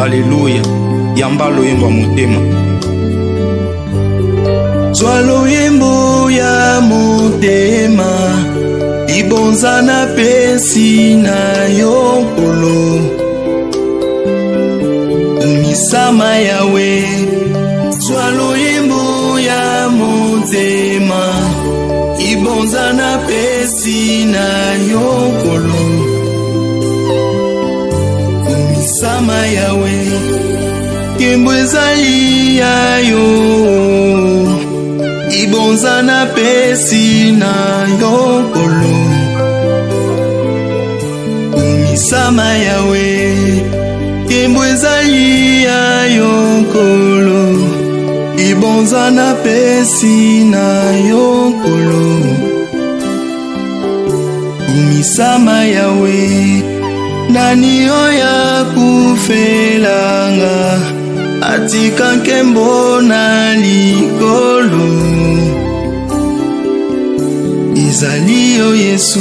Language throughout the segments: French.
Alléluia. Yamba loyembo motema. Zwa loyembo ya motema, ibonza na pesi na yokolo. Misama yawe. Zwa loyembo ya motema, ibonza na pesi na yokolo. Misama yawe. Kembo ezali ya yo, ibonza na pesi na yokolo. Misama yawe. Kembo ezali ya yokolo, ibonza na pesi na yokolo. Misama yawe. Nani oya kufelanga, atika nkembo na likolo. Ezali yo Yesu.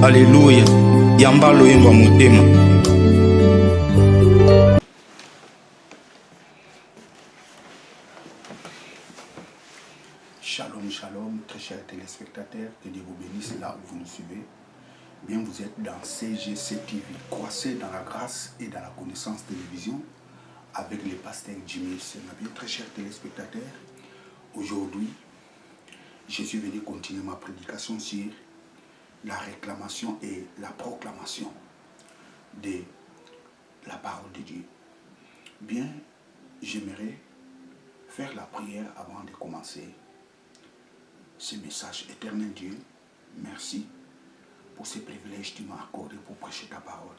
Alléluia. Yamba loyembo motema. Shalom, shalom, très chers téléspectateurs, que Dieu vous bénisse là où vous nous suivez. Bien, vous êtes dans CGC TV, croissez dans la grâce et dans la connaissance télévision avec le pasteur Jimmy Senabien. Très chers téléspectateurs, aujourd'hui, je suis venu continuer ma prédication sur la réclamation et la proclamation de la parole de Dieu. Bien, j'aimerais faire la prière avant de commencer ce message. Éternel Dieu, merci pour ce privilège que tu m'as accordé pour prêcher ta parole.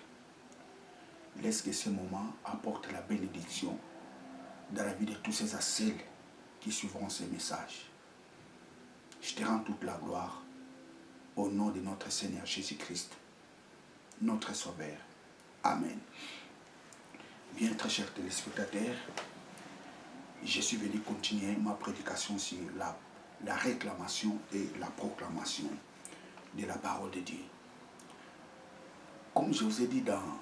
Laisse que ce moment apporte la bénédiction dans la vie de tous ces ascelles qui suivront ce message. Je te rends toute la gloire au nom de notre Seigneur Jésus-Christ, notre Sauveur. Amen. Bien, très chers téléspectateurs, je suis venu continuer ma prédication sur la réclamation et la proclamation de la parole de Dieu. Comme je vous ai dit dans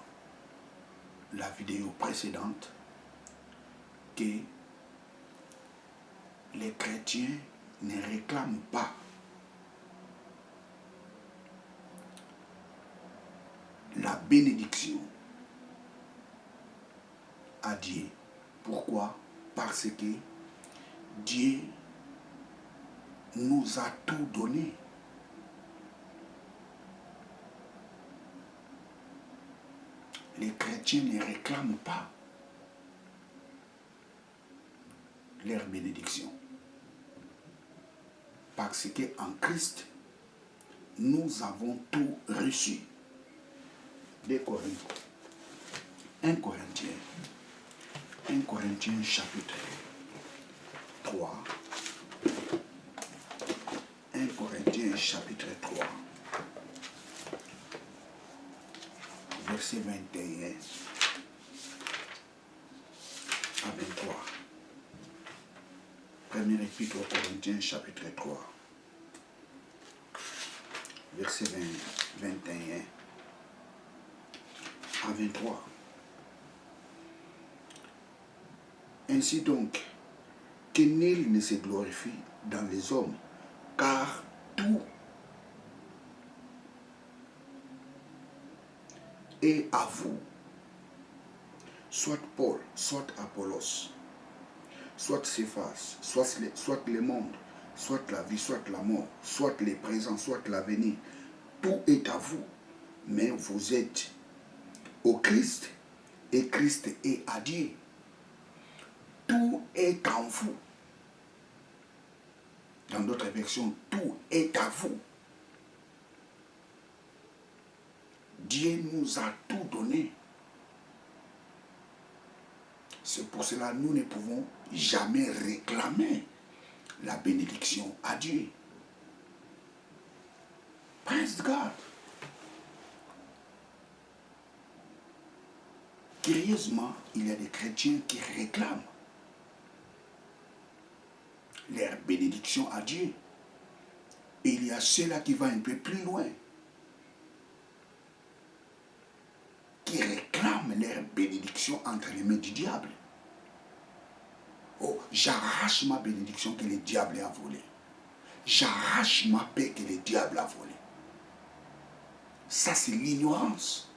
la vidéo précédente, que les chrétiens ne réclament pas la bénédiction à Dieu. Pourquoi? Parce que Dieu nous a tout donné. Les chrétiens ne réclament pas leur bénédiction. Parce qu'en Christ, nous avons tout reçu. 1 Corinthiens chapitre 3. 1 Corinthiens chapitre 3. Verset 21 à 23. Premier épître aux Corinthiens chapitre 3. Verset 21 à 23. Ainsi donc, que nul ne se glorifie dans les hommes, car tout est à vous, soit Paul, soit Apollos, soit Céphas, soit le monde, soit la vie, soit la mort, soit le présent, soit l'avenir. Tout est à vous, mais vous êtes au Christ et Christ est à Dieu. Tout est en vous. Dans d'autres versions, tout est à vous. Dieu nous a tout donné. C'est pour cela que nous ne pouvons jamais réclamer la bénédiction à Dieu. Praise God. Curieusement, il y a des chrétiens qui réclament leur bénédiction à Dieu. Et il y a ceux-là qui vont un peu plus loin, qui réclament leur bénédiction entre les mains du diable. Oh, j'arrache ma bénédiction que le diable a volée. J'arrache ma paix que le diable a volée. Ça, c'est l'ignorance.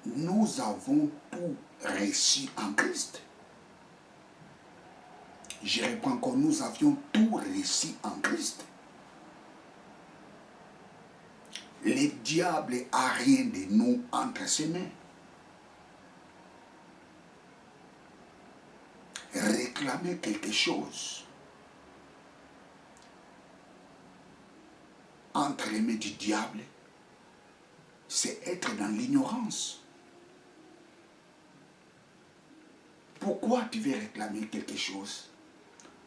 Nous avons tout reçu en Christ. Je réponds encore, nous avions tout reçu en Christ. Le diable n'a rien de nous entre ses mains. Réclamer quelque chose entre les mains du diable, c'est être dans l'ignorance. Pourquoi tu veux réclamer quelque chose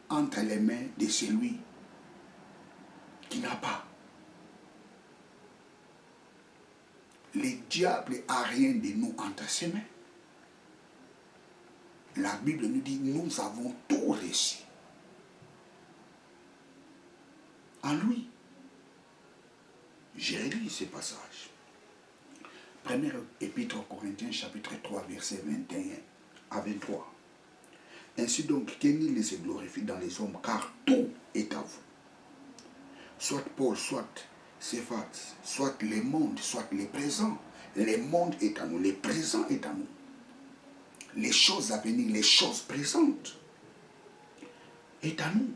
entre les mains de celui qui n'a pas? Le diable n'a rien de nous entre ses mains. La Bible nous dit, nous avons tout reçu en lui. J'ai lu ce passage. Première épître aux Corinthiens, chapitre 3, verset 21 à 23. Ainsi donc, que nul ne se glorifie dans les hommes, car tout est à vous. Soit Paul, soit Céphas, soit le monde, soit le présent. Le monde est à nous, le présent est à nous. Les choses à venir, les choses présentes est à nous.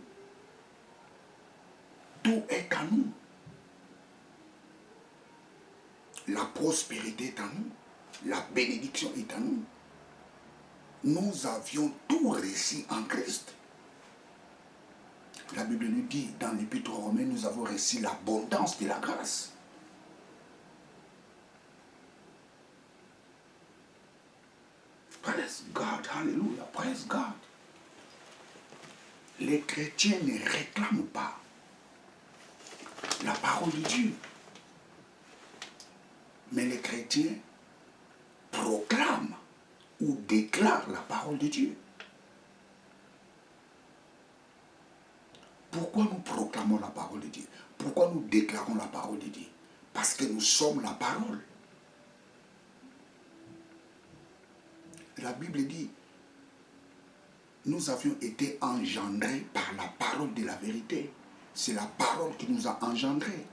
Tout est à nous. La prospérité est à nous. La bénédiction est à nous. Nous avions tout reçu en Christ. La Bible nous dit dans l'Épître aux Romains, nous avons reçu l'abondance de la grâce. Praise God, hallelujah, praise God. Les chrétiens ne réclament pas la parole de Dieu. Mais les chrétiens proclament ou déclarent la parole de Dieu. Pourquoi nous proclamons la parole de Dieu? Pourquoi nous déclarons la parole de Dieu? Parce que nous sommes la parole. La Bible dit, nous avions été engendrés par la parole de la vérité. C'est la parole qui nous a engendrés.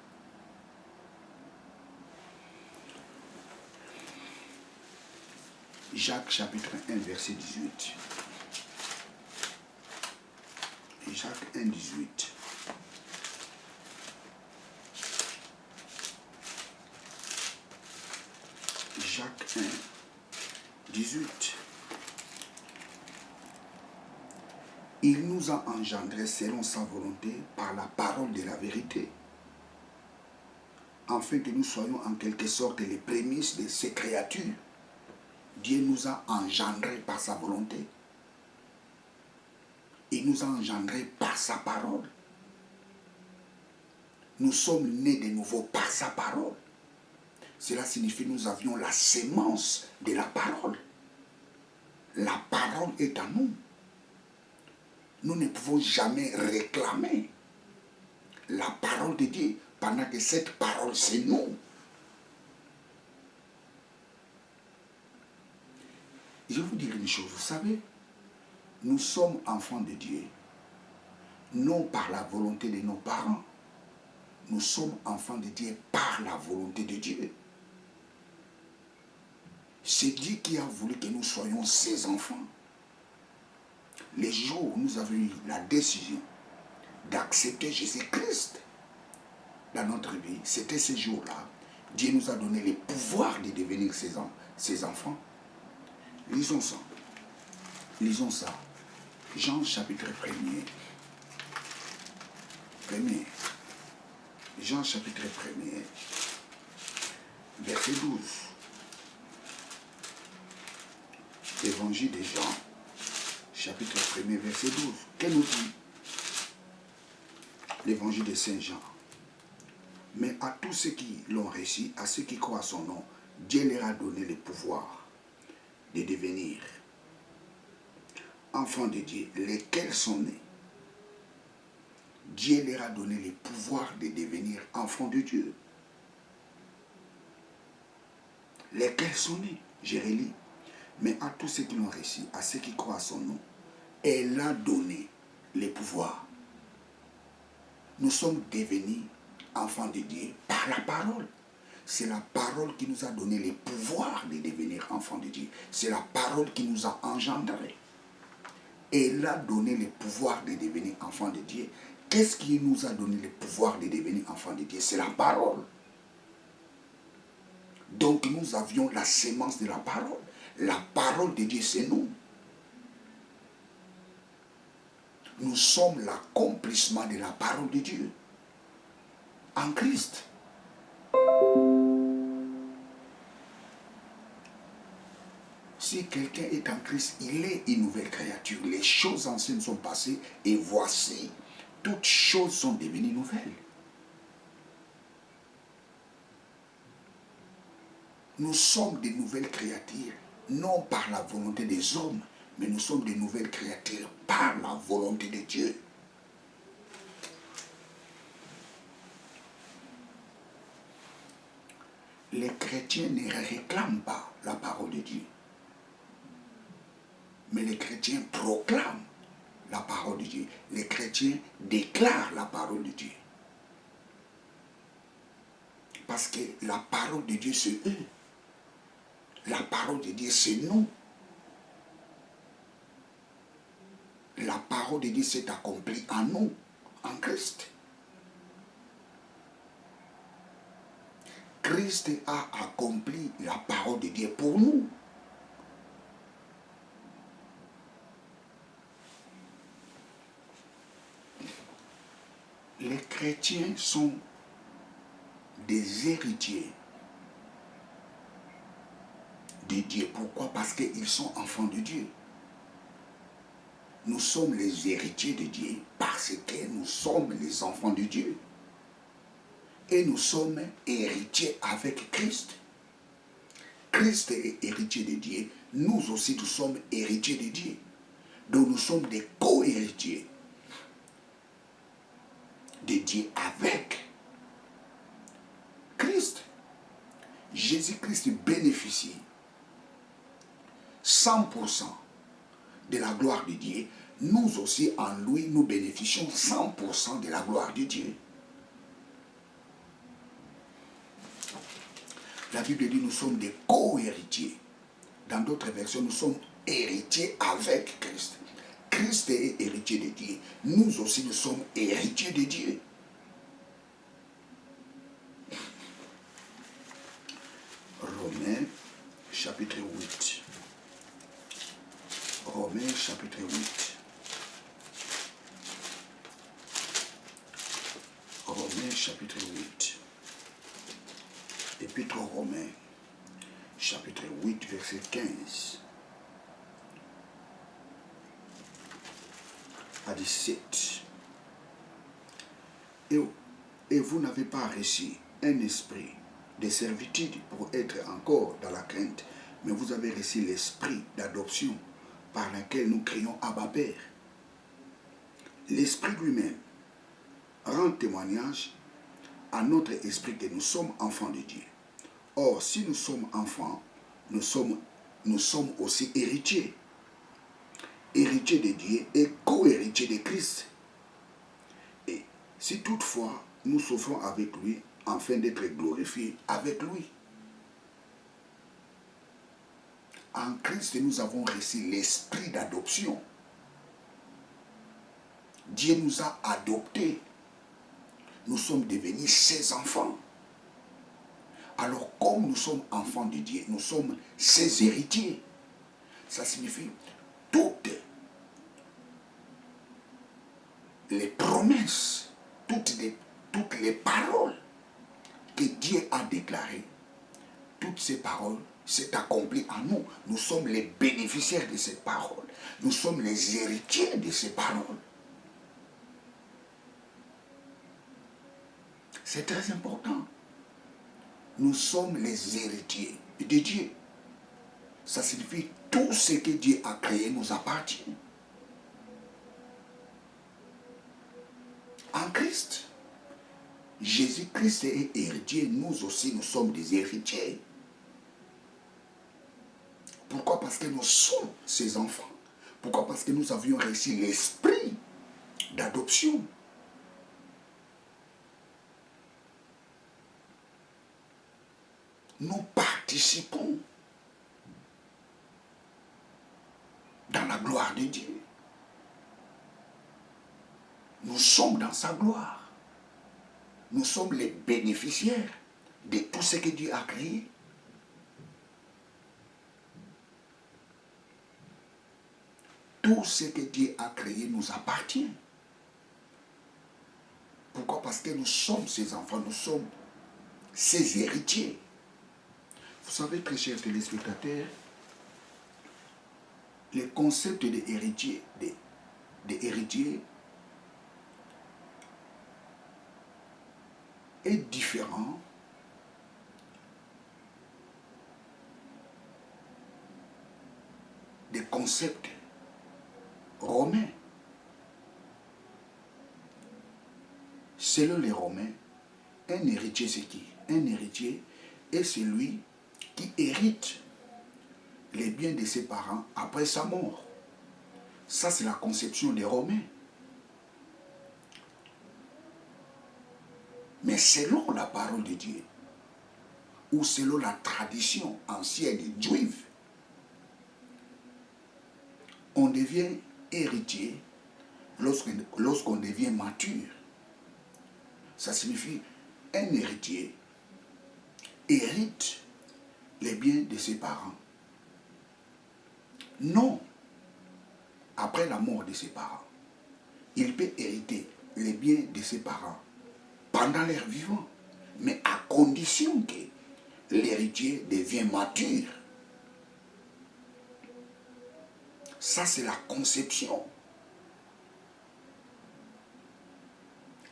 Jacques chapitre 1, verset 18. Jacques 1, 18. Jacques 1, 18. Il nous a engendrés selon sa volonté par la parole de la vérité, afin que nous soyons en quelque sorte les prémices de ces créatures. Dieu nous a engendrés par sa volonté. Il nous a engendrés par sa parole. Nous sommes nés de nouveau par sa parole. Cela signifie que nous avions la sémence de la parole. La parole est à nous. Nous ne pouvons jamais réclamer la parole de Dieu pendant que cette parole, c'est nous. Je vais vous dire une chose, vous savez, nous sommes enfants de Dieu, non par la volonté de nos parents. Nous sommes enfants de Dieu par la volonté de Dieu. C'est Dieu qui a voulu que nous soyons ses enfants. les jours où nous avons eu la décision d'accepter Jésus-Christ dans notre vie, c'était ces jours-là. Dieu nous a donné le pouvoir de devenir ses enfants. Lisons ça. Lisons ça. Jean chapitre 1er. Jean chapitre 1er. Verset 12. Évangile de Jean, chapitre 1er, verset 12. Qu'elle nous dit? L'évangile de Saint Jean. Mais à tous ceux qui l'ont reçu, à ceux qui croient à son nom, Dieu leur a donné le pouvoir de devenir enfants de Dieu, lesquels sont nés. Dieu leur a donné le pouvoir de devenir enfants de Dieu. Lesquels sont nés, je relis. Mais à tous ceux qui l'ont reçu, à ceux qui croient à son nom, elle a donné le pouvoir. Nous sommes devenus enfants de Dieu par la parole. C'est la parole qui nous a donné le pouvoir de devenir enfants de Dieu. C'est la parole qui nous a engendrés. Elle a donné le pouvoir de devenir enfants de Dieu. Qu'est-ce qui nous a donné le pouvoir de devenir enfants de Dieu? C'est la parole. Donc nous avions la sémence de la parole. La parole de Dieu, c'est nous. Nous sommes l'accomplissement de la parole de Dieu en Christ. Si quelqu'un est en Christ, il est une nouvelle créature. Les choses anciennes sont passées et voici, toutes choses sont devenues nouvelles. Nous sommes des nouvelles créatures, non par la volonté des hommes, mais nous sommes des nouvelles créatures par la volonté de Dieu. Les chrétiens ne réclament pas la parole de Dieu. Mais les chrétiens proclament la parole de Dieu. Les chrétiens déclarent la parole de Dieu. Parce que la parole de Dieu, c'est eux. La parole de Dieu, c'est nous. La parole de Dieu s'est accomplie en nous, en Christ. Christ a accompli la parole de Dieu pour nous. Les chrétiens sont des héritiers de Dieu. Pourquoi? Parce qu'ils sont enfants de Dieu. Nous sommes les héritiers de Dieu parce que nous sommes les enfants de Dieu. Et nous sommes héritiers avec Christ. Christ est héritier de Dieu. Nous aussi, nous sommes héritiers de Dieu. Donc nous sommes des co-héritiers de Dieu avec Christ. Jésus-Christ bénéficie 100% de la gloire de Dieu. Nous aussi, en lui, nous bénéficions 100% de la gloire de Dieu. La Bible dit nous sommes des co-héritiers. Dans d'autres versions, nous sommes héritiers avec Christ. Christ est héritier de Dieu. Nous aussi, nous sommes héritiers de Dieu. Romains, chapitre 8. Romains, chapitre 8. Romains, chapitre 8. Épître aux Romains, chapitre 8, verset 15 à 17. Et vous n'avez pas reçu un esprit de servitude pour être encore dans la crainte, mais vous avez reçu l'esprit d'adoption par lequel nous crions Abba Père. L'esprit lui-même rend témoignage à notre esprit que nous sommes enfants de Dieu. Or, si nous sommes enfants, nous sommes aussi héritiers. Héritiers de Dieu et co-héritiers de Christ. Et si toutefois nous souffrons avec lui, afin d'être glorifiés avec lui. En Christ, nous avons reçu l'esprit d'adoption. Dieu nous a adoptés. Nous sommes devenus ses enfants. Alors, comme nous sommes enfants de Dieu, nous sommes ses héritiers. Ça signifie toutes les promesses, toutes les paroles que Dieu a déclarées, toutes ces paroles s'est accompli en nous. Nous sommes les bénéficiaires de ces paroles. Nous sommes les héritiers de ces paroles. C'est très important. Nous sommes les héritiers de Dieu. Ça signifie tout ce que Dieu a créé nous appartient. En Christ, Jésus-Christ est héritier. Nous aussi, nous sommes des héritiers. Pourquoi? Parce que nous sommes ses enfants. Pourquoi? Parce que nous avions reçu l'esprit d'adoption. Nous participons dans la gloire de Dieu. Nous sommes dans sa gloire. Nous sommes les bénéficiaires de tout ce que Dieu a créé. Tout ce que Dieu a créé nous appartient. Pourquoi? Parce que nous sommes ses enfants, nous sommes ses héritiers. Vous savez, très chers téléspectateurs, le concept de héritier, est différent des concepts romains. Selon les Romains, un héritier c'est qui? Un héritier est celui qui hérite les biens de ses parents après sa mort. Ça, c'est la conception des Romains. Mais selon la parole de Dieu, ou selon la tradition ancienne juive, on devient héritier lorsqu'on devient mature. Ça signifie un héritier hérite les biens de ses parents. Non après la mort de ses parents. Il peut hériter les biens de ses parents pendant leur vivant, mais à condition que l'héritier devienne mature. Ça, c'est la conception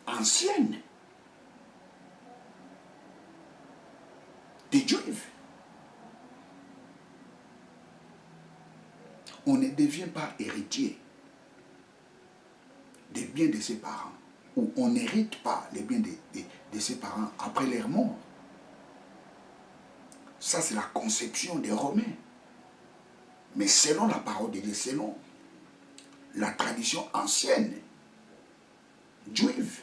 ancienne des Juifs. On ne devient pas héritier des biens de ses parents, ou on n'hérite pas les biens de ses parents après leur mort. Ça, c'est la conception des Romains. Mais selon la parole de Dieu, selon la tradition ancienne juive,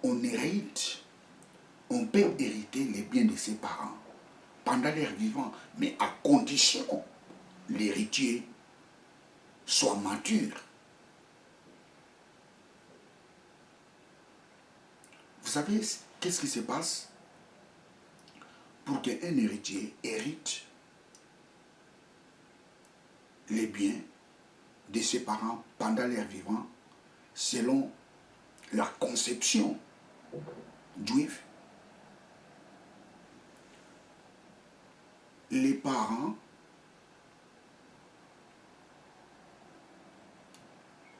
on hérite, on peut hériter les biens de ses parents pendant leur vivant, mais à condition que l'héritier soit mature. Vous savez, qu'est-ce qui se passe pour qu'un héritier hérite les biens de ses parents pendant leur vivant selon la conception juive? Les parents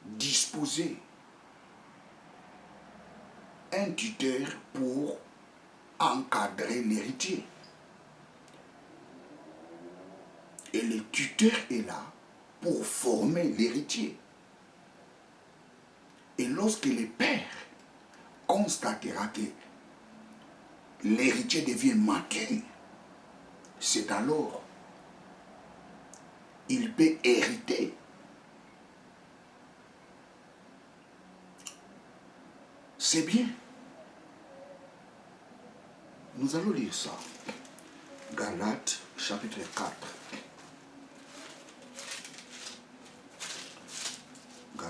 disposaient un tuteur pour encadrer l'héritier. Et le tuteur est là pour former l'héritier. Et lorsque le père constatera que l'héritier devient mature, c'est alors il peut hériter. C'est bien. Nous allons lire ça. Galates, chapitre 4.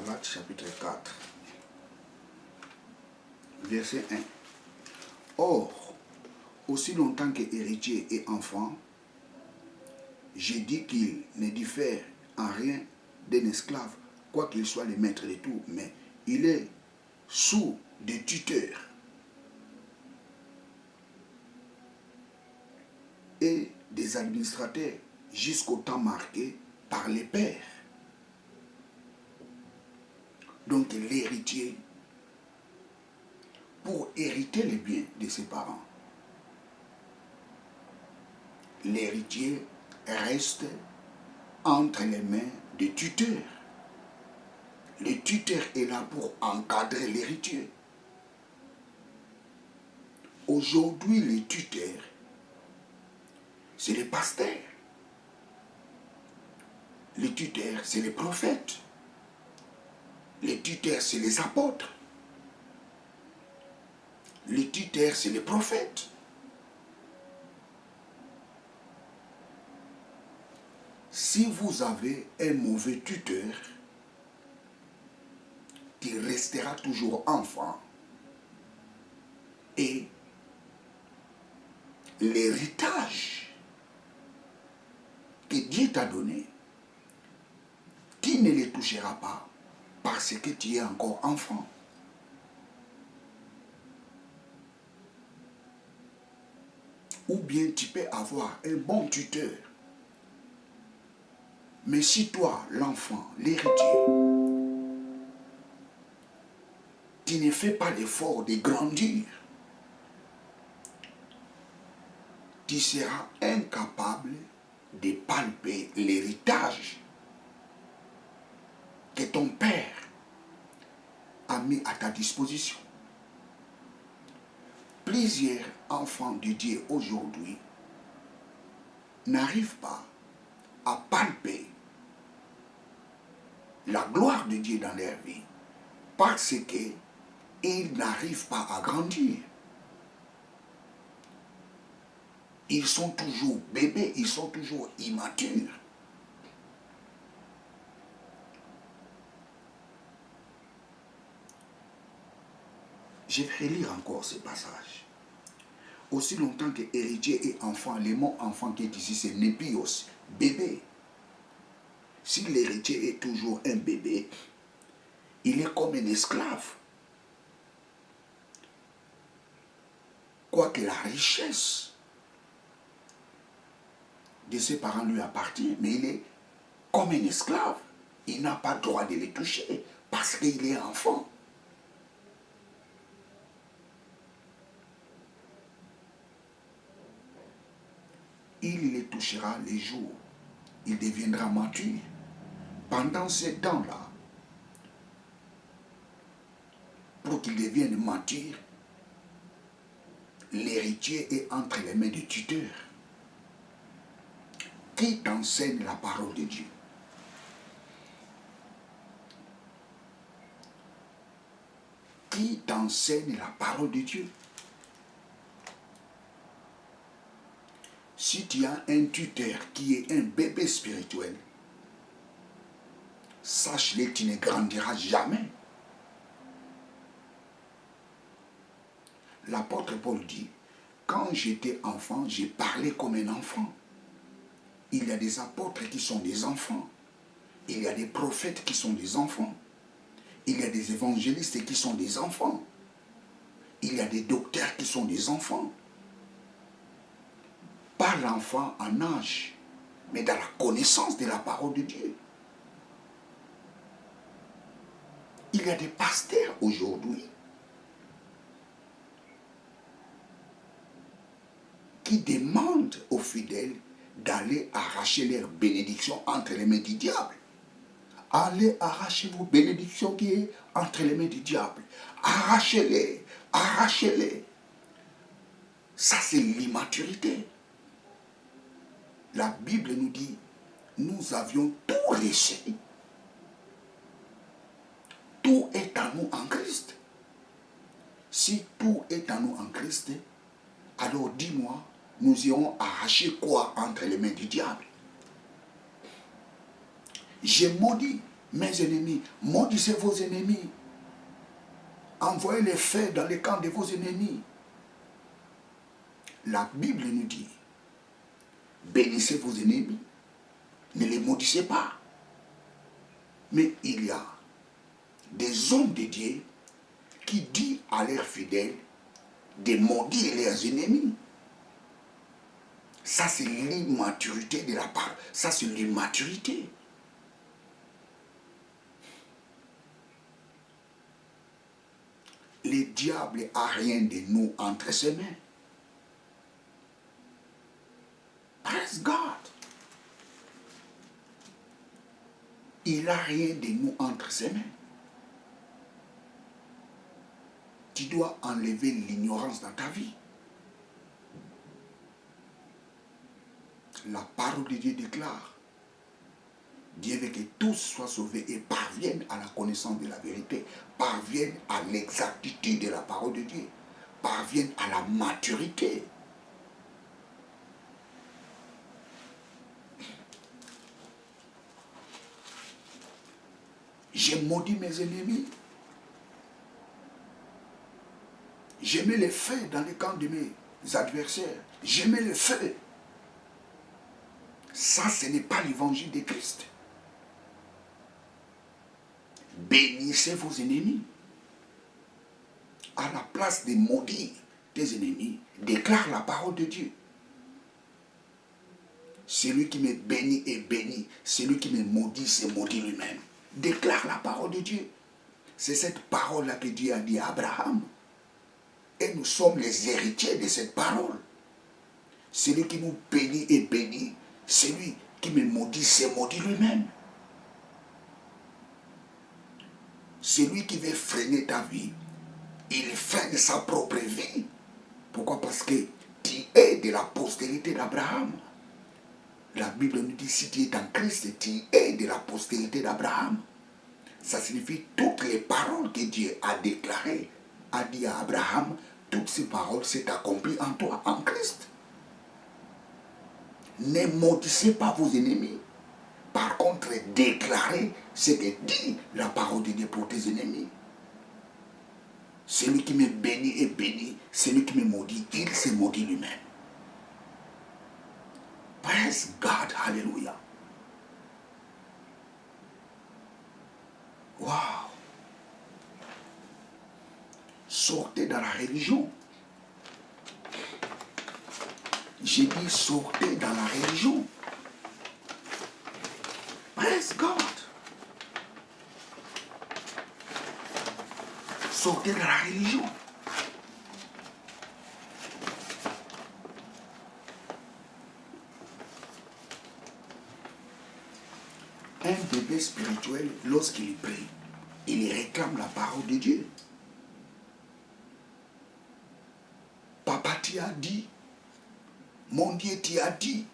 Galates chapitre 4, verset 1. Or, aussi longtemps que héritier et enfant, j'ai dit qu'il ne diffère en rien d'un esclave, quoiqu'il soit le maître de tout, mais il est sous des tuteurs et des administrateurs jusqu'au temps marqué par les pères. Donc l'héritier, pour hériter les biens de ses parents, l'héritier reste entre les mains des tuteurs. Le tuteur est là pour encadrer l'héritier. Aujourd'hui, les tuteurs, c'est les pasteurs. Les tuteurs, c'est les prophètes. Les tuteurs, c'est les apôtres. Les tuteurs, c'est les prophètes. Si vous avez un mauvais tuteur, qui restera toujours enfant, et l'héritage que Dieu t'a donné, tu ne les toucheras pas parce que tu es encore enfant. Ou bien tu peux avoir un bon tuteur. Mais si toi, l'enfant, l'héritier, tu ne fais pas l'effort de grandir, tu seras incapable de palper l'héritage que ton père a mis à ta disposition. Plusieurs enfants de Dieu aujourd'hui n'arrivent pas à palper la gloire de Dieu dans leur vie parce qu'ils n'arrivent pas à grandir. Ils sont toujours bébés, ils sont toujours immatures. Je vais lire encore ce passage. Aussi longtemps que héritier et enfant, le mot enfant qui est ici, c'est népios, bébé. Si l'héritier est toujours un bébé, il est comme un esclave. Quoique la richesse de ses parents lui appartient, mais il est comme un esclave. Il n'a pas le droit de les toucher parce qu'il est enfant. Il les touchera les jours. Il deviendra mature. Pendant ce temps-là, pour qu'il devienne mature, l'héritier est entre les mains du tuteur qui t'enseigne la parole de Dieu. Qui t'enseigne la parole de Dieu. Si tu as un tuteur qui est un bébé spirituel, sache-le, tu ne grandiras jamais. L'apôtre Paul dit, quand j'étais enfant, j'ai parlé comme un enfant. Il y a des apôtres qui sont des enfants. Il y a des prophètes qui sont des enfants. Il y a des évangélistes qui sont des enfants. Il y a des docteurs qui sont des enfants. Pas l'enfant en âge, mais dans la connaissance de la parole de Dieu. Il y a des pasteurs aujourd'hui qui demandent aux fidèles d'aller arracher leurs bénédictions entre les mains du diable. Allez arracher vos bénédictions qui est entre les mains du diable. Arrachez-les, arrachez-les. Ça, c'est l'immaturité. La Bible nous dit, nous avions tout reçu. Tout est à nous en Christ. Si tout est à nous en Christ, alors dis-moi, nous irons arracher quoi entre les mains du diable? J'ai maudit mes ennemis, maudissez vos ennemis. Envoyez les feux dans les camps de vos ennemis. La Bible nous dit, bénissez vos ennemis, ne les maudissez pas. Mais il y a des hommes de Dieu qui disent à leurs fidèles de maudire leurs ennemis. Ça, c'est l'immaturité de la parole. Ça, c'est l'immaturité. Le diable n'a rien de nous entre ses mains. Praise God. Il n'a rien de nous entre ses mains. Tu dois enlever l'ignorance dans ta vie. La parole de Dieu déclare, Dieu veut que tous soient sauvés et parviennent à la connaissance de la vérité, parviennent à l'exactitude de la parole de Dieu, parviennent à la maturité. J'ai maudit mes ennemis. J'ai mis le feu dans les camps de mes adversaires. J'ai mis le feu. Ça, ce n'est pas l'évangile de Christ. Bénissez vos ennemis. À la place de maudire tes ennemis, déclare la parole de Dieu. Celui qui me bénit est béni. Celui qui me maudit, c'est maudit lui-même. Déclare la parole de Dieu. C'est cette parole-là que Dieu a dit à Abraham. Et nous sommes les héritiers de cette parole. Celui qui nous bénit est béni. Celui qui me maudit, c'est maudit lui-même. Celui qui veut freiner ta vie, il freine sa propre vie. Pourquoi? Parce que tu es de la postérité d'Abraham. La Bible nous dit, si tu es en Christ, tu es de la postérité d'Abraham. Ça signifie toutes les paroles que Dieu a déclarées, a dit à Abraham, toutes ces paroles s'est accomplies en toi, en Christ. Ne maudissez pas vos ennemis. Par contre, déclarez ce que dit la parole de Dieu pour tes ennemis. Celui qui me bénit est béni. Celui qui me maudit, il se maudit lui-même. Praise God, hallelujah. Wow. Sortez dans la religion. J'ai dit sortez dans la religion. Praise God. Sortez dans la religion. Un bébé spirituel, lorsqu'il prie, il réclame la parole de Dieu. Papa t'y a dit, mon Dieu t'y a dit.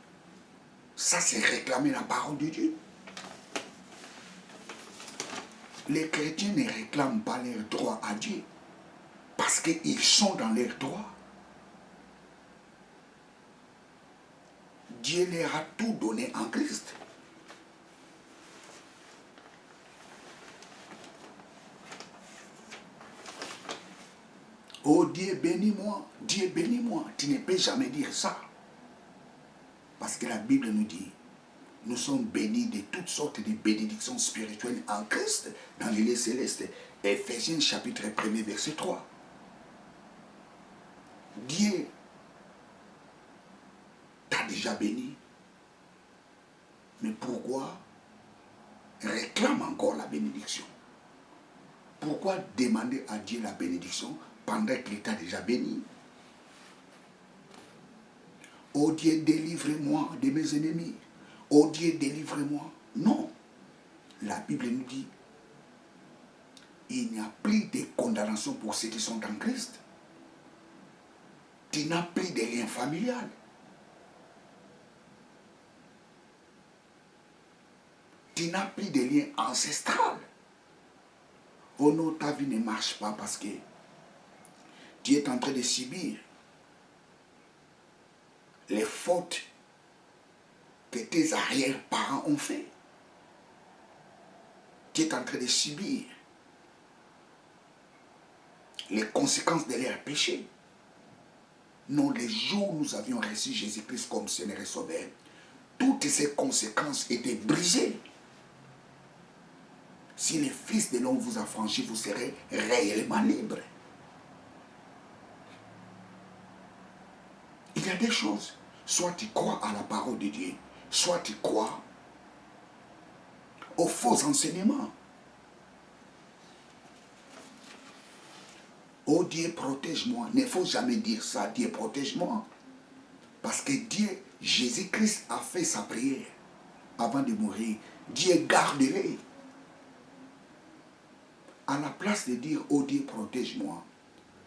Ça, c'est réclamer la parole de Dieu. Les chrétiens ne réclament pas leur droit à Dieu parce qu'ils sont dans leur droit. Dieu leur a tout donné en Christ. Oh Dieu bénis-moi, Dieu bénis-moi. Tu ne peux jamais dire ça. Parce que la Bible nous dit, nous sommes bénis de toutes sortes de bénédictions spirituelles en Christ dans les lieux célestes. Ephésiens chapitre 1er verset 3. Dieu t'a déjà béni. Mais pourquoi réclame encore la bénédiction? Pourquoi demander à Dieu la bénédiction pendant qu'il t'a déjà béni? Oh Dieu, délivre-moi de mes ennemis. Oh Dieu, délivre-moi. Non. La Bible nous dit, il n'y a plus de condamnation pour ceux qui sont en Christ. Tu n'as plus de lien familial. Tu n'as plus de lien ancestral. Oh non, ta vie ne marche pas parce que tu es en train de subir les fautes que tes arrière-parents ont fait. qui est en train de subir les conséquences de leur péché. Non, les jours où nous avions reçu Jésus-Christ comme Seigneur et Sauveur, toutes ces conséquences étaient brisées. Si le Fils de l'homme vous a franchi, vous serez réellement libre. Il y a des choses. Soit tu crois à la parole de Dieu, soit tu crois aux faux enseignements. Oh Dieu, protège-moi. Il ne faut jamais dire ça, Dieu, protège-moi. Parce que Dieu, Jésus-Christ a fait sa prière avant de mourir. Dieu garde-les. À la place de dire, oh Dieu, protège-moi,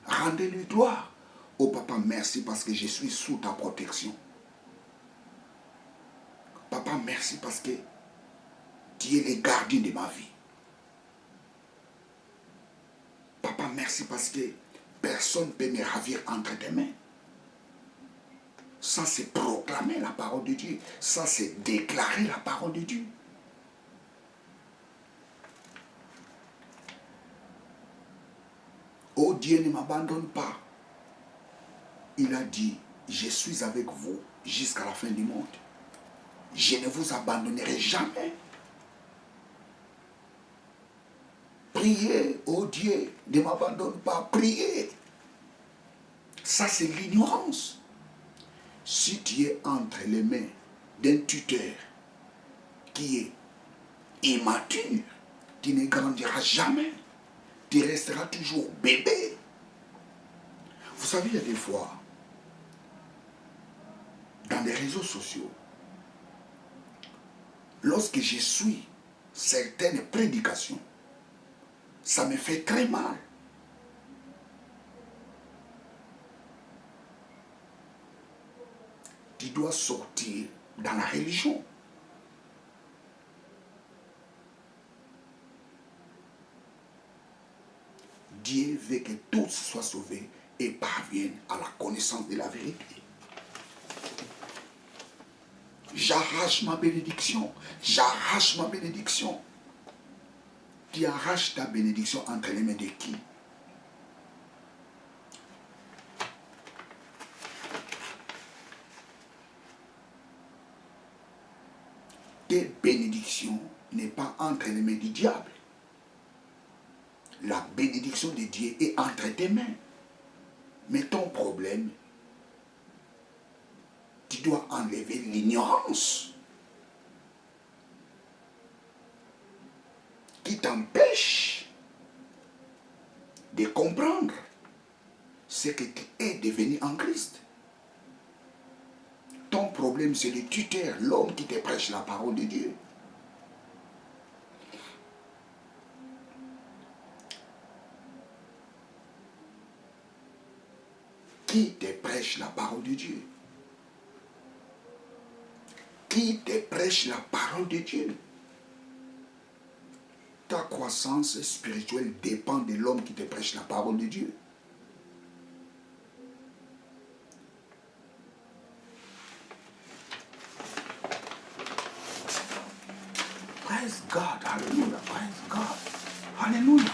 rendez-lui gloire. Oh papa, merci parce que je suis sous ta protection. Papa, merci parce que tu es le gardien de ma vie. Papa, merci parce que personne ne peut me ravir entre tes mains. Ça, c'est proclamer la parole de Dieu. Ça, c'est déclarer la parole de Dieu. Oh Dieu, ne m'abandonne pas. Il a dit, je suis avec vous jusqu'à la fin du monde. Je ne vous abandonnerai jamais. Priez, oh Dieu, ne m'abandonne pas. Priez. Ça, c'est l'ignorance. Si tu es entre les mains d'un tuteur qui est immature, tu ne grandiras jamais. Tu resteras toujours bébé. Vous savez, il y a des fois, dans les réseaux sociaux, lorsque je suis certaines prédications, ça me fait très mal. Tu dois sortir dans la religion. Dieu veut que tous soient sauvés et parviennent à la connaissance de la vérité. J'arrache ma bénédiction. J'arrache ma bénédiction. Tu arraches ta bénédiction entre les mains de qui? Ta bénédiction n'est pas entre les mains du diable. La bénédiction de Dieu est entre tes mains. Mais ton problème, tu dois enlever l'ignorance qui t'empêche de comprendre ce que tu es devenu en Christ. Ton problème, c'est le tuteur, l'homme qui te prêche la parole de Dieu. Qui te prêche la parole de Dieu? Qui te prêche la parole de Dieu? Ta croissance spirituelle dépend de l'homme qui te prêche la parole de Dieu. Praise God, hallelujah, praise God, hallelujah.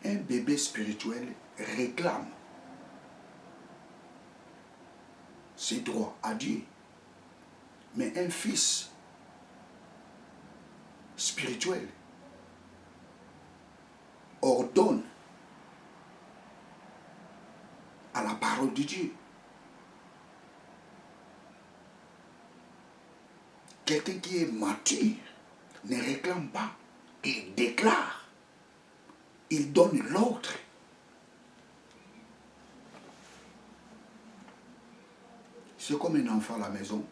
Un bébé spirituel réclame ses droits à Dieu. Mais un fils spirituel ordonne à la parole de Dieu. Quelqu'un qui est mature ne réclame pas, il déclare. Il donne l'ordre. C'est comme un enfant à la maison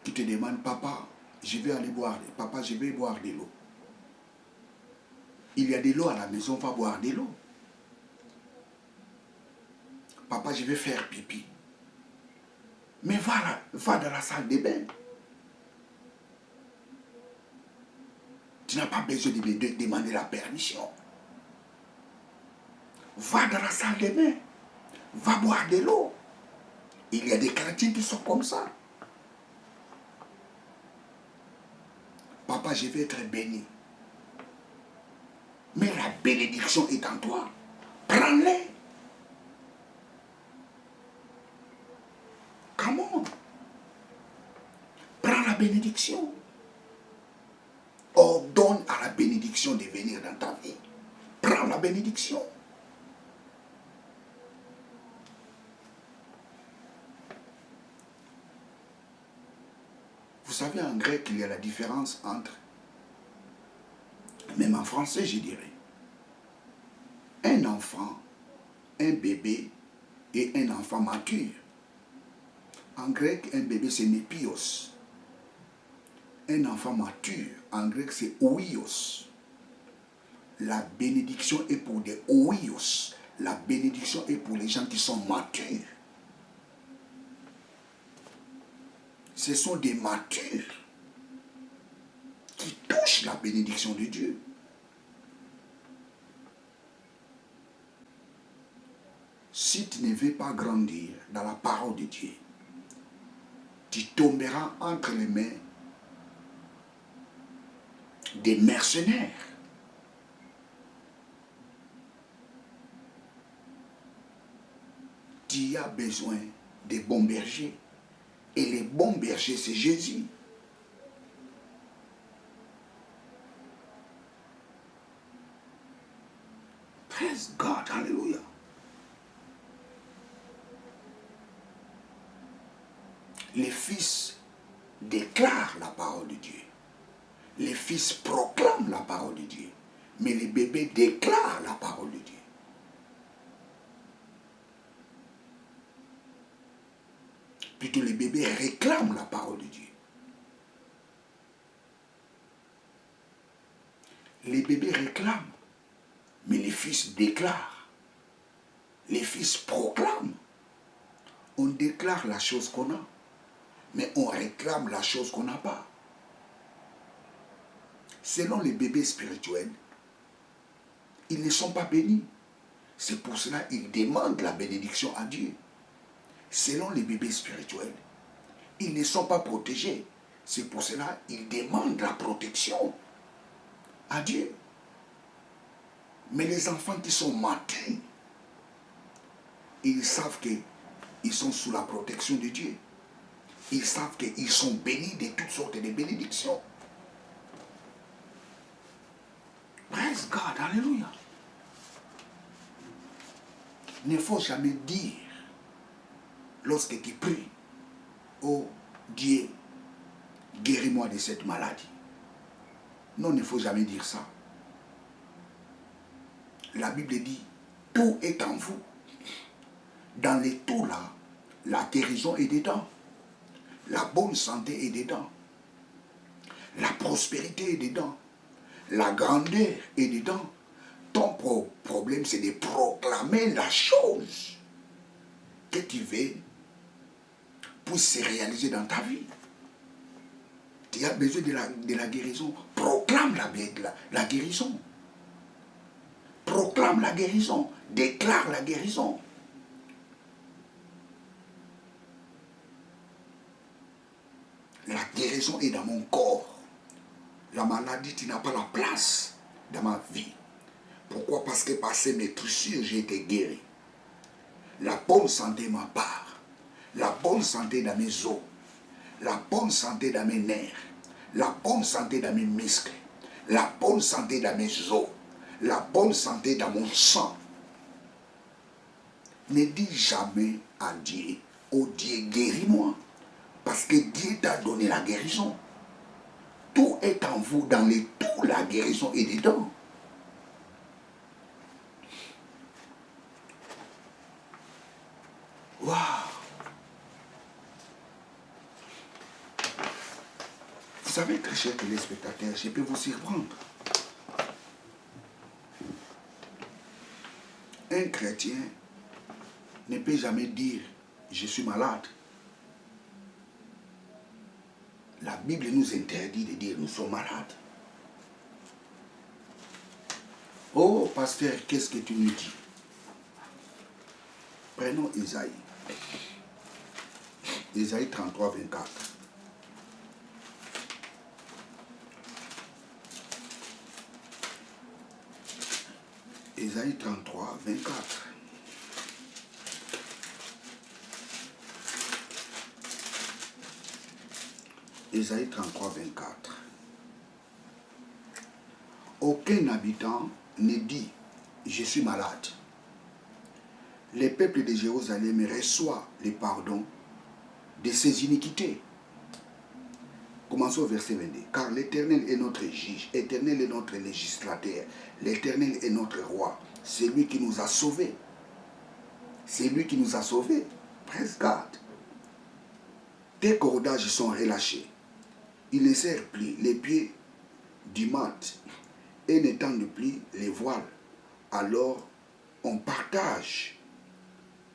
qui te demande, papa, je vais aller boire, papa, je vais boire de l'eau. Il y a de l'eau à la maison, va boire de l'eau. Papa, je vais faire pipi. Mais va dans la salle de bain. Tu n'as pas besoin de me demander la permission. Va dans la salle de bain. Va boire de l'eau. Il y a des chrétiens qui sont comme ça. Papa, je vais être béni. Mais la bénédiction est en toi. Prends-les. Come on. Prends la bénédiction. Ordonne à la bénédiction de venir dans ta vie. Prends la bénédiction. Vous savez, en grec, il y a la différence entre, même en français, je dirais, un enfant, un bébé et un enfant mature. En grec, un bébé, c'est népios. Un enfant mature, en grec, c'est oios. La bénédiction est pour des oios. La bénédiction est pour les gens qui sont matures. Ce sont des matures qui touchent la bénédiction de Dieu. Si tu ne veux pas grandir dans la parole de Dieu, tu tomberas entre les mains des mercenaires. Tu as besoin des bons bergers. Et les bons bergers, c'est Jésus. Praise God, hallelujah. Les fils déclarent la parole de Dieu. Les fils proclament la parole de Dieu. Mais les bébés déclarent la parole de Dieu. Plutôt les bébés réclament la parole de Dieu. Les bébés réclament, mais les fils déclarent. Les fils proclament. On déclare la chose qu'on a, mais on réclame la chose qu'on n'a pas. Selon les bébés spirituels, ils ne sont pas bénis. C'est pour cela qu'ils demandent la bénédiction à Dieu. Selon les bébés spirituels, ils ne sont pas protégés. C'est pour cela qu'ils demandent la protection à Dieu. Mais les enfants qui sont matures, ils savent qu'ils sont sous la protection de Dieu. Ils savent qu'ils sont bénis de toutes sortes de bénédictions. Praise God, hallelujah. Il ne faut jamais dire, lorsque tu pries, oh Dieu, guéris-moi de cette maladie. Non, il ne faut jamais dire ça. La Bible dit, tout est en vous. Dans les tout là, la guérison est dedans. La bonne santé est dedans. La prospérité est dedans. La grandeur est dedans. Ton problème, c'est de proclamer la chose que tu veux pour se réaliser dans ta vie. Tu as besoin de la guérison. Proclame la guérison. Proclame la guérison. Déclare la guérison. La guérison est dans mon corps. La maladie, tu n'as pas la place dans ma vie. Pourquoi? Parce que par ces maîtrisures, j'ai été guéri. La bonne santé ma part. La bonne santé dans mes os. La bonne santé dans mes nerfs. La bonne santé dans mes muscles. La bonne santé dans mes os. La bonne santé dans mon sang. Ne dis jamais à Dieu, oh Dieu, guéris-moi. Parce que Dieu t'a donné la guérison. Tout est en vous, dans les tout, la guérison est dedans. Waouh! Vous savez, très chers téléspectateurs, je peux vous surprendre. Un chrétien ne peut jamais dire « je suis malade ». La Bible nous interdit de dire « nous sommes malades ». Oh, pasteur, qu'est-ce que tu nous dis? Prenons Isaïe. Isaïe 33, 24. Isaïe 33, 24. Isaïe 33, 24. Aucun habitant ne dit « Je suis malade ». Les peuples de Jérusalem reçoivent le pardon de ses iniquités. Commençons au verset 22. Car l'Éternel est notre juge, l'Éternel est notre législateur, l'Éternel est notre roi, c'est lui qui nous a sauvés. C'est lui qui nous a sauvés. Praise God. Tes cordages sont relâchés. Il ne sert plus les pieds du mat et n'étendent plus les voiles. Alors on partage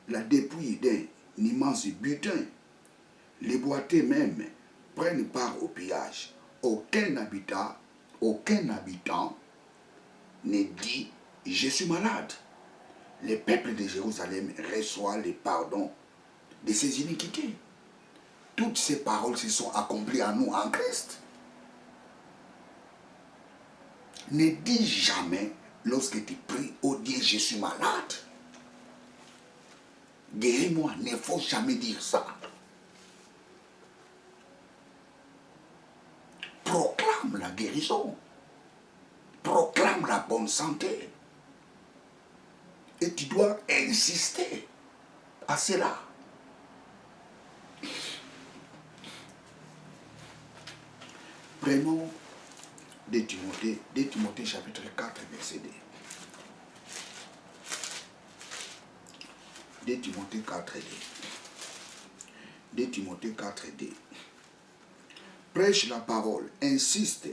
la dépouille d'un immense butin. Les boiteux même prennent part au pillage. Aucun habitant ne dit « Je suis malade ». Le peuple de Jérusalem reçoit le pardon de ses iniquités. Toutes ces paroles se sont accomplies en nous, en Christ. Ne dis jamais, lorsque tu pries, « Oh Dieu, je suis malade ». Guéris-moi, ne faut jamais dire ça. Proclame la guérison. Proclame la bonne santé. Et tu dois insister à cela. Prenons 2 Timothée chapitre 4, verset 2. 2 Timothée 4, 2. 2 Timothée 4, 2. Prêche la parole, insiste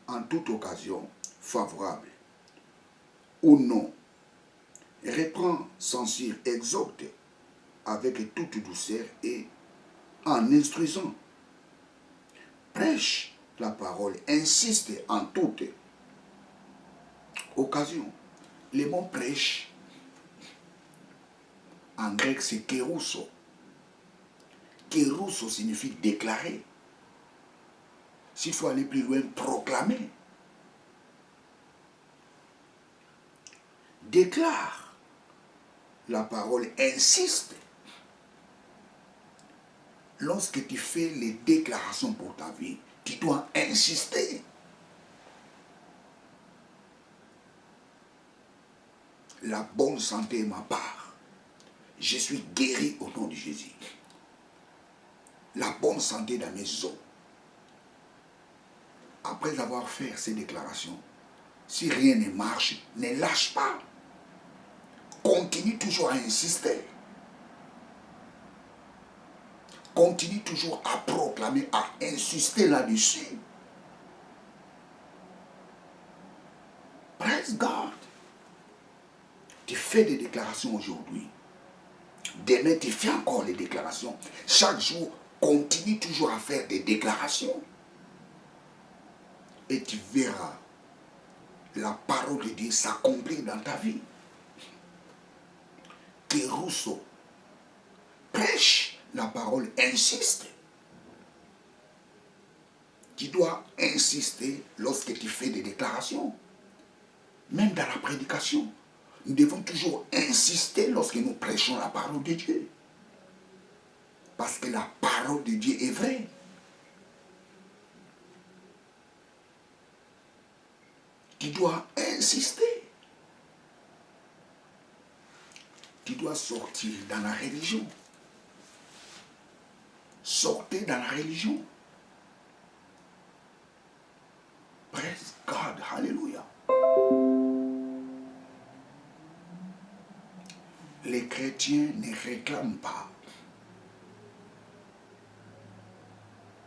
en toute occasion favorable ou non. Reprend, censure, exhorte avec toute douceur et en instruisant. Prêche la parole, insiste en toute occasion. Le mot prêche, en grec, c'est kérousso. Kérousso signifie déclarer. S'il faut aller plus loin, proclamer. Déclare. La parole insiste. Lorsque tu fais les déclarations pour ta vie, tu dois insister. La bonne santé est ma part. Je suis guéri au nom de Jésus. La bonne santé dans mes os. Après avoir fait ces déclarations, si rien ne marche, ne lâche pas. Continue toujours à insister. Continue toujours à proclamer, à insister là-dessus. Praise God. Tu fais des déclarations aujourd'hui. Demain, tu fais encore les déclarations. Chaque jour, continue toujours à faire des déclarations. Et tu verras la parole de Dieu s'accomplir dans ta vie. Kérousso. Prêche la parole, insiste. Tu dois insister lorsque tu fais des déclarations. Même dans la prédication. Nous devons toujours insister lorsque nous prêchons la parole de Dieu. Parce que la parole de Dieu est vraie. Tu dois insister. Tu dois sortir dans la religion. Sortez dans la religion. Praise God. Hallelujah. Les chrétiens ne réclament pas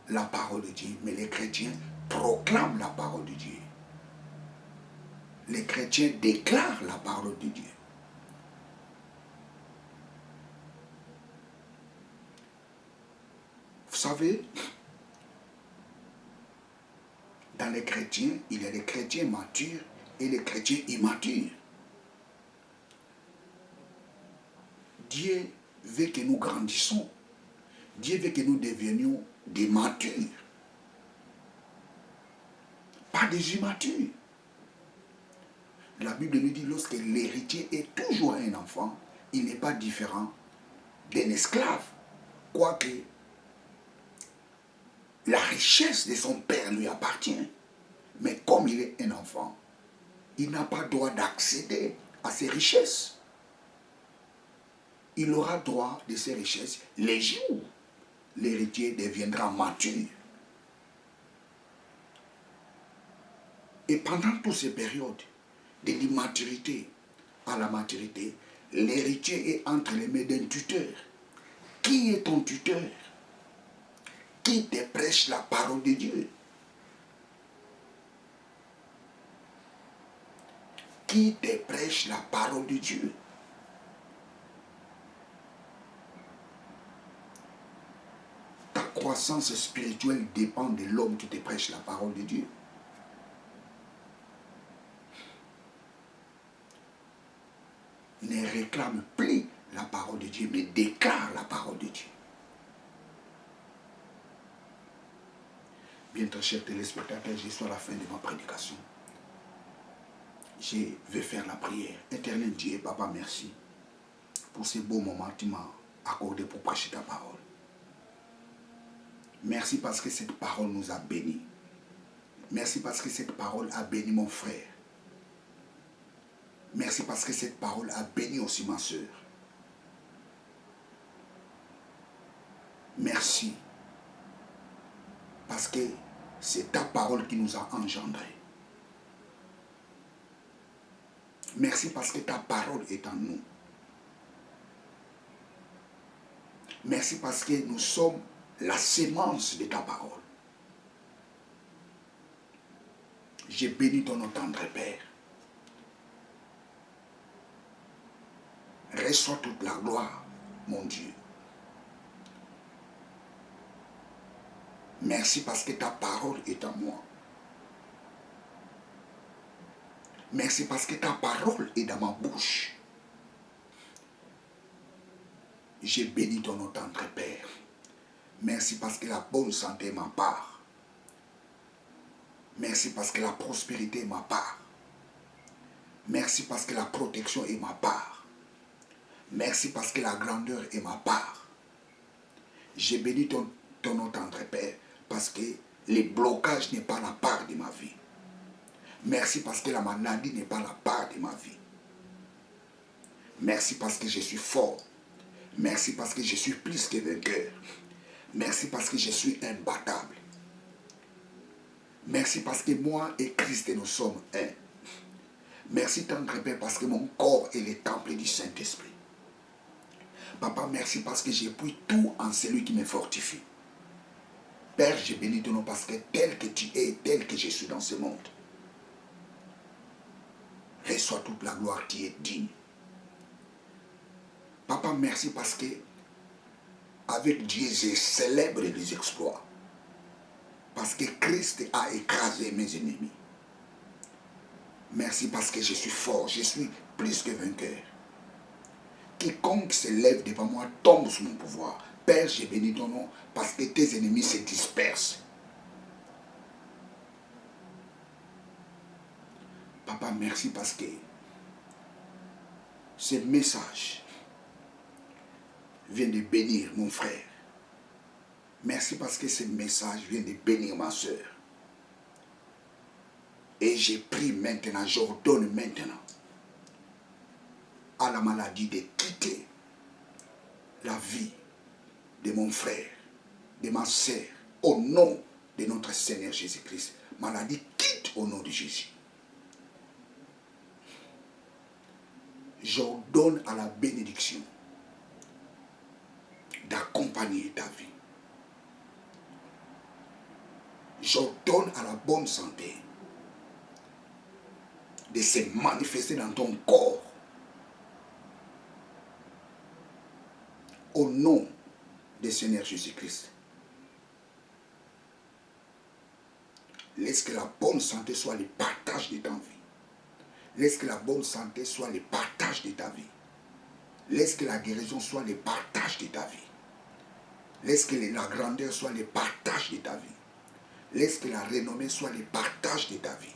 la parole de Dieu, mais les chrétiens proclament la parole de Dieu. Les chrétiens déclarent la parole de Dieu. Vous savez, dans les chrétiens, il y a les chrétiens matures et les chrétiens immatures. Dieu veut que nous grandissons. Dieu veut que nous devenions des matures. Pas des immatures. La Bible nous dit lorsque l'héritier est toujours un enfant, il n'est pas différent d'un esclave. Quoique la richesse de son père lui appartient. Mais comme il est un enfant, il n'a pas droit d'accéder à ces richesses. Il aura droit de ces richesses les jours où l'héritier deviendra mature. Et pendant toutes ces périodes, de l'immaturité à la maturité, l'héritier est entre les mains d'un tuteur. Qui est ton tuteur? Qui te prêche la parole de Dieu? Qui te prêche la parole de Dieu? Ta croissance spirituelle dépend de l'homme qui te prêche la parole de Dieu. Ne réclame plus la parole de Dieu, mais déclare la parole de Dieu. Bien, très chers téléspectateurs, je suis à la fin de ma prédication. Je vais faire la prière. Éternel Dieu, Papa, merci pour ces beaux moments que tu m'as accordés pour prêcher ta parole. Merci parce que cette parole nous a bénis. Merci parce que cette parole a béni mon frère. Merci parce que cette parole a béni aussi ma soeur. Merci parce que c'est ta parole qui nous a engendrés. Merci parce que ta parole est en nous. Merci parce que nous sommes la sémence de ta parole. J'ai béni ton nom tendre Père. Reçois toute la gloire, mon Dieu. Merci parce que ta parole est en moi. Merci parce que ta parole est dans ma bouche. J'ai béni ton nom tendre Père. Merci parce que la bonne santé est ma part. Merci parce que la prospérité est ma part. Merci parce que la protection est ma part. Merci parce que la grandeur est ma part. J'ai béni ton nom tendre Père parce que les blocages n'est pas la part de ma vie. Merci parce que la maladie n'est pas la part de ma vie. Merci parce que je suis fort. Merci parce que je suis plus que vainqueur. Merci parce que je suis imbattable. Merci parce que moi et Christ nous sommes un. Merci tendre Père parce que mon corps est le temple du Saint-Esprit. Papa, merci parce que j'ai pris tout en celui qui me fortifie. Père, je bénis ton nom parce que tel que tu es, tel que je suis dans ce monde. Reçois toute la gloire qui est digne. Papa, merci parce que avec Dieu, je célèbre les exploits. Parce que Christ a écrasé mes ennemis. Merci parce que je suis fort, je suis plus que vainqueur. Quiconque se lève devant moi tombe sous mon pouvoir. Père, je bénis ton nom parce que tes ennemis se dispersent. Papa, merci parce que ce message vient de bénir mon frère. Merci parce que ce message vient de bénir ma soeur. Et j'ai pris maintenant, j'ordonne maintenant à la maladie de quitter la vie de mon frère, de ma sœur, au nom de notre Seigneur Jésus-Christ. Maladie, quitte au nom de Jésus. J'ordonne à la bénédiction d'accompagner ta vie. J'ordonne à la bonne santé de se manifester dans ton corps. Au nom du Seigneur Jésus-Christ. Laisse que la bonne santé soit le partage de ta vie. Laisse que la bonne santé soit le partage de ta vie. Laisse que la guérison soit le partage de ta vie. Laisse que la grandeur soit le partage de ta vie. Laisse que la renommée soit le partage de ta vie.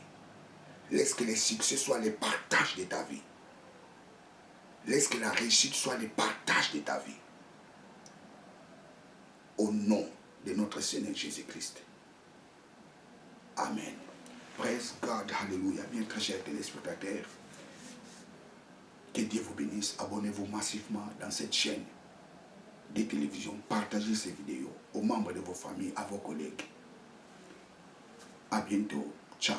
Laisse que le succès soit le partage de ta vie. Laisse que la réussite soit le partage de ta vie. Au nom de notre Seigneur Jésus-Christ. Amen. Praise God, hallelujah. Bien très chers téléspectateurs, que Dieu vous bénisse. Abonnez-vous massivement dans cette chaîne de télévision. Partagez ces vidéos aux membres de vos familles, à vos collègues. À bientôt. Ciao.